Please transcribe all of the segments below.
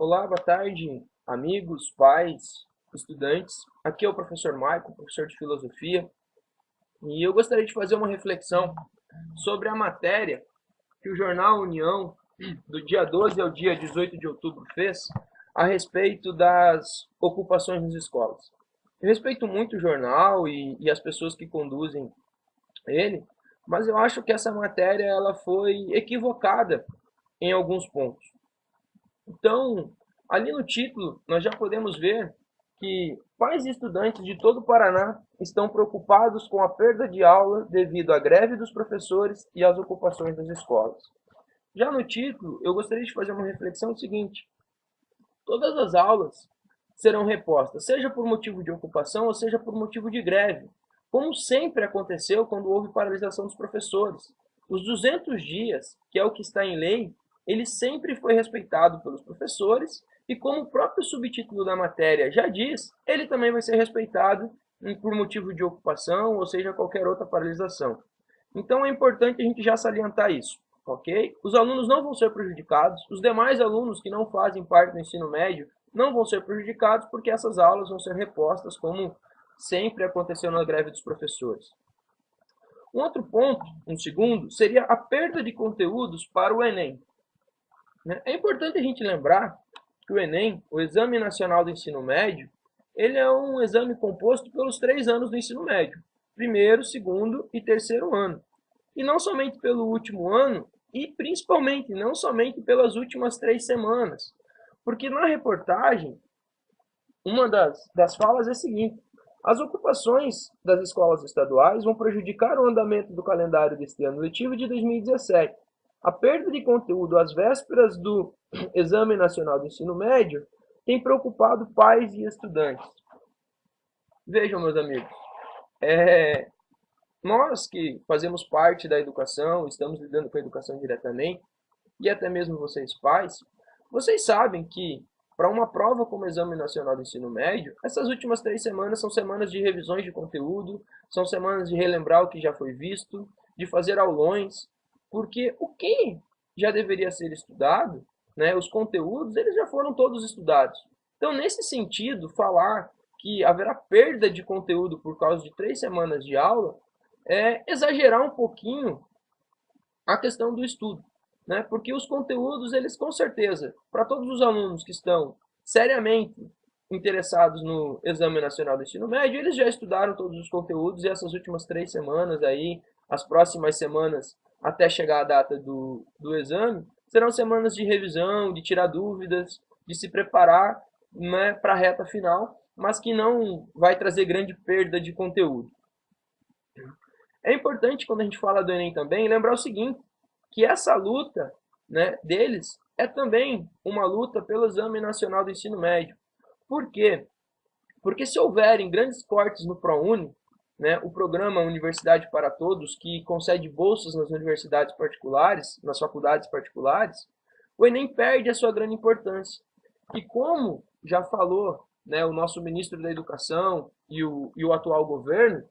Olá, boa tarde, amigos, pais, estudantes. Aqui é o professor Michael, professor de filosofia, e eu gostaria de fazer uma reflexão sobre a matéria que o jornal União, do dia 12 ao dia 18 de outubro, fez a respeito das ocupações nas escolas. Eu respeito muito o jornal e as pessoas que conduzem ele, mas eu acho que essa matéria ela foi equivocada em alguns pontos. Então, ali no título, nós já podemos ver que pais e estudantes de todo o Paraná estão preocupados com a perda de aula devido à greve dos professores e às ocupações das escolas. Já no título, eu gostaria de fazer uma reflexão seguinte: todas as aulas serão repostas, seja por motivo de ocupação ou seja por motivo de greve, como sempre aconteceu quando houve paralisação dos professores. Os 200 dias, que é o que está em lei, ele sempre foi respeitado pelos professores e, como o próprio subtítulo da matéria já diz, ele também vai ser respeitado por motivo de ocupação ou seja qualquer outra paralisação. Então é importante a gente já salientar isso, ok? Os alunos não vão ser prejudicados, os demais alunos que não fazem parte do ensino médio não vão ser prejudicados porque essas aulas vão ser repostas como sempre aconteceu na greve dos professores. Um outro ponto, um segundo, seria a perda de conteúdos para o Enem. É importante a gente lembrar que o Enem, o Exame Nacional do Ensino Médio, ele é um exame composto pelos 3 anos do ensino médio, primeiro, segundo e terceiro ano. E não somente pelo último ano, e principalmente não somente pelas últimas 3 semanas. Porque na reportagem, uma das falas é a seguinte: as ocupações das escolas estaduais vão prejudicar o andamento do calendário deste ano letivo de 2017. A perda de conteúdo às vésperas do Exame Nacional do Ensino Médio tem preocupado pais e estudantes. Vejam, meus amigos, nós que fazemos parte da educação, estamos lidando com a educação diretamente, e até mesmo vocês pais, vocês sabem que para uma prova como o Exame Nacional do Ensino Médio, essas últimas 3 semanas são semanas de revisões de conteúdo, são semanas de relembrar o que já foi visto, de fazer aulões, porque o que já deveria ser estudado, né, os conteúdos, eles já foram todos estudados. Então, nesse sentido, falar que haverá perda de conteúdo por causa de 3 semanas de aula é exagerar um pouquinho a questão do estudo, né? Porque os conteúdos, eles com certeza, para todos os alunos que estão seriamente interessados no Exame Nacional do Ensino Médio, eles já estudaram todos os conteúdos e essas últimas 3 semanas aí, as próximas semanas até chegar a data do exame, serão semanas de revisão, de tirar dúvidas, de se preparar, né, para a reta final, mas que não vai trazer grande perda de conteúdo. É importante, quando a gente fala do Enem também, lembrar o seguinte, que essa luta, né, deles é também uma luta pelo Exame Nacional do Ensino Médio. Por quê? Porque se houverem grandes cortes no ProUni, né, o programa Universidade para Todos, que concede bolsas nas universidades particulares, nas faculdades particulares, o Enem perde a sua grande importância. E como já falou, né, o nosso ministro da Educação e o atual governo,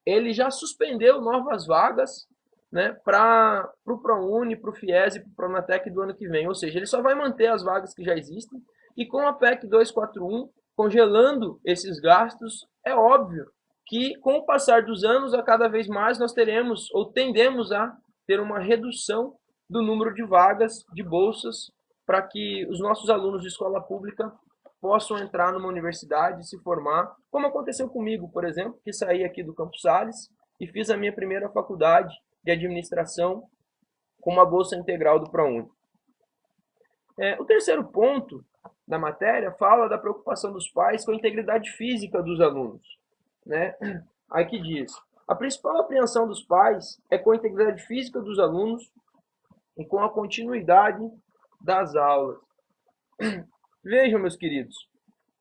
ele já suspendeu novas vagas, né, para o ProUni, para o FIES e para o Pronatec do ano que vem. Ou seja, ele só vai manter as vagas que já existem e com a PEC 241, congelando esses gastos, é óbvio que com o passar dos anos, a cada vez mais nós teremos ou tendemos a ter uma redução do número de vagas, de bolsas, para que os nossos alunos de escola pública possam entrar numa universidade e se formar, como aconteceu comigo, por exemplo, que saí aqui do Campos Sales e fiz a minha primeira faculdade de administração com uma bolsa integral do ProUni. O terceiro ponto da matéria fala da preocupação dos pais com a integridade física dos alunos, né? Aí que diz: a principal apreensão dos pais é com a integridade física dos alunos e com a continuidade das aulas. Vejam, meus queridos,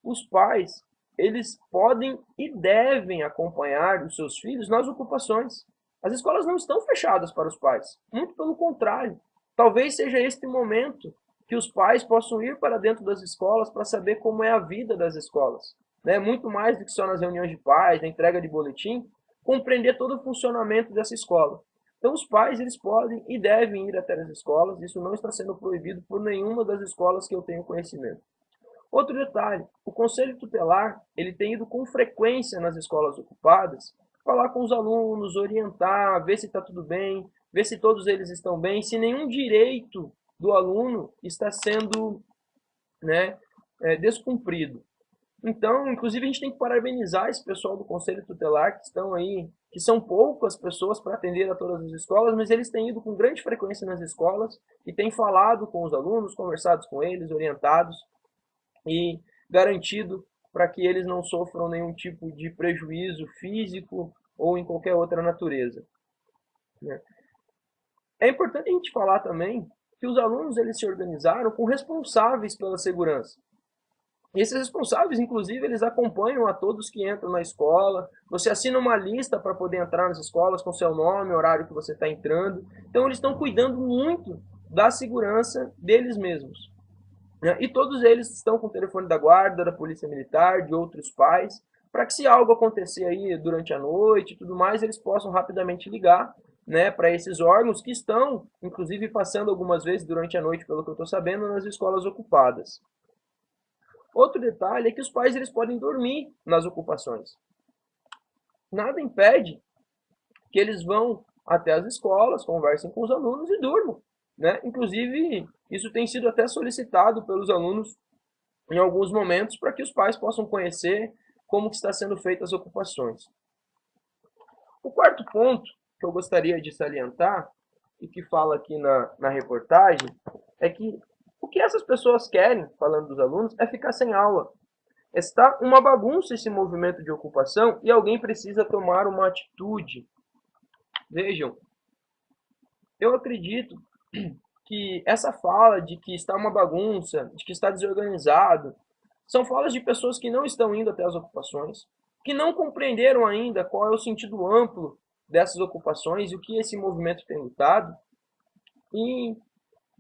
os pais, eles podem e devem acompanhar os seus filhos nas ocupações. As escolas não estão fechadas para os pais, muito pelo contrário. Talvez seja este momento que os pais possam ir para dentro das escolas para saber como é a vida das escolas, né? Muito mais do que só nas reuniões de pais, na entrega de boletim, compreender todo o funcionamento dessa escola. Então os pais eles podem e devem ir até as escolas, isso não está sendo proibido por nenhuma das escolas que eu tenho conhecimento. Outro detalhe, o conselho tutelar ele tem ido com frequência nas escolas ocupadas, falar com os alunos, orientar, ver se está tudo bem, ver se todos eles estão bem, se nenhum direito do aluno está sendo, né, descumprido. Então, inclusive, a gente tem que parabenizar esse pessoal do Conselho Tutelar que estão aí, que são poucas pessoas para atender a todas as escolas, mas eles têm ido com grande frequência nas escolas e têm falado com os alunos, conversado com eles, orientados e garantido para que eles não sofram nenhum tipo de prejuízo físico ou em qualquer outra natureza. É importante a gente falar também que os alunos eles se organizaram com responsáveis pela segurança. E esses responsáveis, inclusive, eles acompanham a todos que entram na escola. Você assina uma lista para poder entrar nas escolas com seu nome, horário que você está entrando. Então, eles estão cuidando muito da segurança deles mesmos. E todos eles estão com o telefone da guarda, da polícia militar, de outros pais, para que se algo acontecer aí durante a noite e tudo mais, eles possam rapidamente ligar, né, para esses órgãos que estão, inclusive, passando algumas vezes durante a noite, pelo que eu estou sabendo, nas escolas ocupadas. Outro detalhe é que os pais eles podem dormir nas ocupações. Nada impede que eles vão até as escolas, conversem com os alunos e durmam. Né? Inclusive, isso tem sido até solicitado pelos alunos em alguns momentos para que os pais possam conhecer como que está sendo feitas as ocupações. O quarto ponto que eu gostaria de salientar, e que fala aqui na reportagem, é que o que essas pessoas querem, falando dos alunos, é ficar sem aula. Está uma bagunça esse movimento de ocupação e alguém precisa tomar uma atitude. Vejam, eu acredito que essa fala de que está uma bagunça, de que está desorganizado, são falas de pessoas que não estão indo até as ocupações, que não compreenderam ainda qual é o sentido amplo dessas ocupações e o que esse movimento tem lutado, e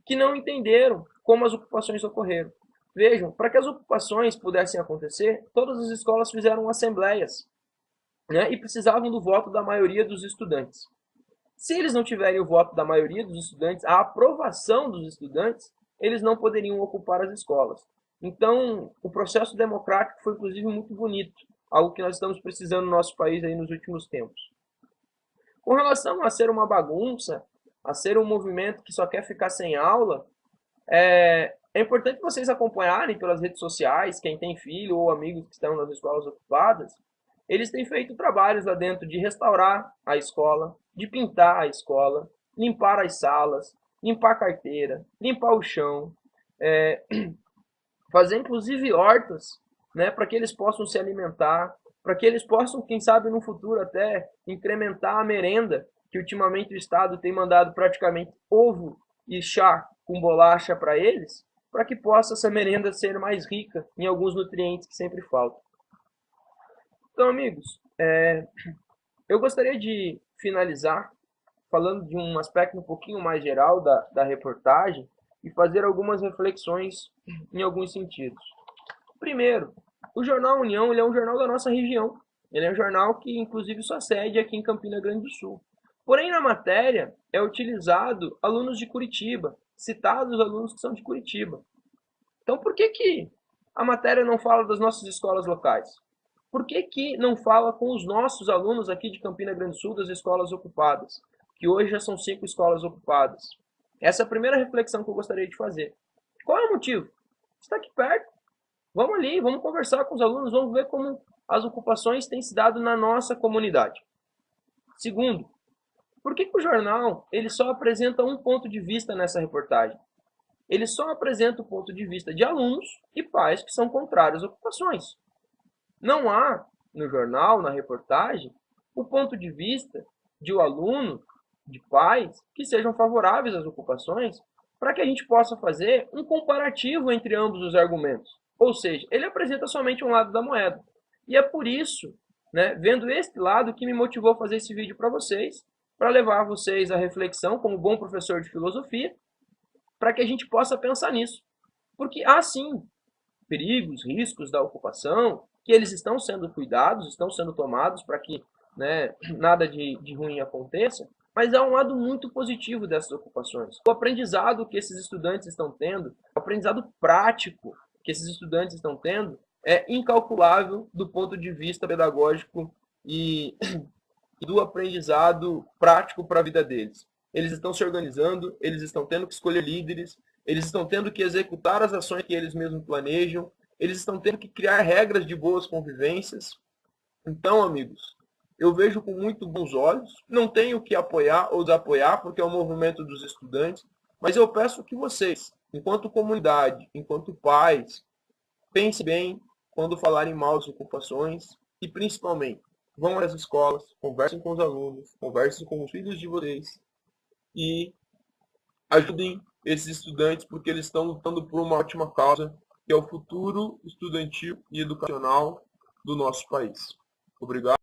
que não entenderam como as ocupações ocorreram. Vejam, para que as ocupações pudessem acontecer, todas as escolas fizeram assembleias, né, e precisavam do voto da maioria dos estudantes. Se eles não tiverem o voto da maioria dos estudantes, a aprovação dos estudantes, eles não poderiam ocupar as escolas. Então, o processo democrático foi, inclusive, muito bonito, algo que nós estamos precisando no nosso país aí nos últimos tempos. Com relação a ser uma bagunça, a ser um movimento que só quer ficar sem aula, é importante vocês acompanharem pelas redes sociais, quem tem filho ou amigos que estão nas escolas ocupadas, eles têm feito trabalhos lá dentro de restaurar a escola, de pintar a escola, limpar as salas, limpar a carteira, limpar o chão, fazer inclusive hortas, né, para que eles possam se alimentar, para que eles possam, quem sabe no futuro até, incrementar a merenda, que ultimamente o Estado tem mandado praticamente ovo e chá com bolacha para eles, para que possa essa merenda ser mais rica em alguns nutrientes que sempre faltam. Então, amigos, eu gostaria de finalizar falando de um aspecto um pouquinho mais geral da reportagem e fazer algumas reflexões em alguns sentidos. Primeiro, o Jornal União ele é um jornal da nossa região. Ele é um jornal que, inclusive, sua sede é aqui em Campina Grande do Sul. Porém, na matéria, é utilizado alunos de Curitiba, citados alunos que são de Curitiba. Então, por que a matéria não fala das nossas escolas locais? Por que não fala com os nossos alunos aqui de Campina Grande do Sul das escolas ocupadas? Que hoje já são 5 escolas ocupadas. Essa é a primeira reflexão que eu gostaria de fazer. Qual é o motivo? Está aqui perto. Vamos ali, vamos conversar com os alunos, vamos ver como as ocupações têm se dado na nossa comunidade. Segundo, por que o jornal ele só apresenta um ponto de vista nessa reportagem? Ele só apresenta o ponto de vista de alunos e pais que são contrários às ocupações. Não há no jornal, na reportagem, o ponto de vista de um aluno, de pais que sejam favoráveis às ocupações, para que a gente possa fazer um comparativo entre ambos os argumentos. Ou seja, ele apresenta somente um lado da moeda. E é por isso, né, vendo este lado, que me motivou a fazer esse vídeo para vocês, para levar vocês à reflexão como bom professor de filosofia, para que a gente possa pensar nisso. Porque há sim perigos, riscos da ocupação, que eles estão sendo cuidados, estão sendo tomados para que, né, nada de ruim aconteça, Mas há um lado muito positivo dessas ocupações. O aprendizado que esses estudantes estão tendo, o aprendizado prático que esses estudantes estão tendo, é incalculável do ponto de vista pedagógico e do aprendizado prático para a vida deles. Eles estão se organizando, eles estão tendo que escolher líderes, eles estão tendo que executar as ações que eles mesmos planejam, eles estão tendo que criar regras de boas convivências. Então, amigos, eu vejo com muito bons olhos, não tenho que apoiar ou desapoiar, porque é o movimento dos estudantes, mas eu peço que vocês, enquanto comunidade, enquanto pais, pensem bem quando falarem mal das ocupações e, principalmente, vão às escolas, conversem com os alunos, conversem com os filhos de vocês e ajudem esses estudantes porque eles estão lutando por uma ótima causa, que é o futuro estudantil e educacional do nosso país. Obrigado.